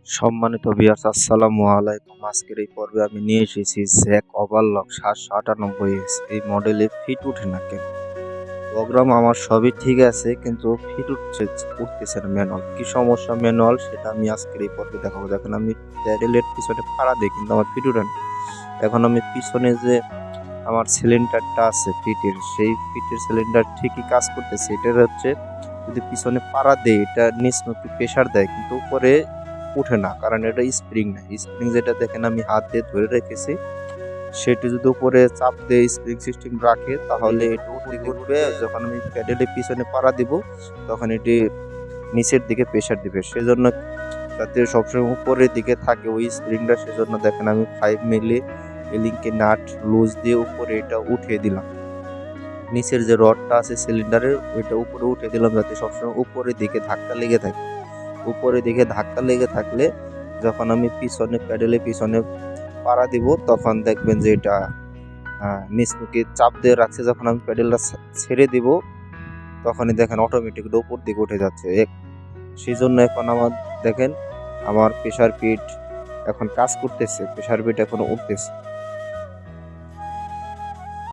সম্মানিত ভিউয়ার্স, আসসালামু আলাইকুম। আজকের এই পর্বে আমি নিয়ে এসেছি জ্যাক ওভারলক 798 এই মডেলে ফিট উঠে না কেন। প্রোগ্রাম আমার সবই ঠিক আছে, কিন্তু ফিট উঠতেছে না। ম্যানুয়াল কি সমস্যা, ম্যানুয়াল সেটা আমি আজকের এই পর্বে দেখাবো। দেখেন আমি প্যাডেলের পিছনে পাড়া দিই, কিন্তু আমার ফিট উঠে না। এখন আমি পিছনে যে আমার সিলিন্ডারটা আছে ফিটের, সেই ফিটের সিলিন্ডার ঠিকই কাজ করতেছে। এটার হচ্ছে যদি পিছনে পাড়া দেয় এটা নিচমুখী প্রেশার দেয়, কিন্তু উপরে উঠে না, কারণ এটা স্প্রিং না। স্প্রিং যেটা দেখেন আমি হাত দিয়ে ধরে রেখেছি, সেটি যদি উপরে চাপ দিয়ে স্প্রিং সিস্টেম রাখে তাহলে এটা উঠবে। যখন আমি প্যাডেলের পিছনে পাড়া দিব তখন এটি নিচের দিকে প্রেশার দিবে। সেজন্য যাতে সবসময় উপরের দিকে থাকে ওই স্প্রিংটা, সেজন্য দেখেন আমি 5 মিলি এলিংকে নাট লুজ দিয়ে উপরে এটা উঠিয়ে দিলাম। নিচের যে রডটা আছে সিলিন্ডারের ওইটা উপরে উঠে দিলাম, যাতে সবসময় উপরের দিকে ধাক্কা লেগে থাকে। উপরের দিকে ধাক্কা লেগে থাকলে যখন আমি পিছনে প্যাডেলে পিছনে পাড়া দিব তখন দেখবেন যে এটা নিচমুখী চাপ দিয়ে রাখছে। যখন আমি প্যাডেলটা ছেড়ে দিব তখনই দেখেন অটোমেটিক উপর দিকে উঠে যাচ্ছে। সেই জন্য এখন আমার দেখেন আমার প্রেসার পিট এখন কাজ করতেছে, প্রেসার পিট এখন উঠতেছে।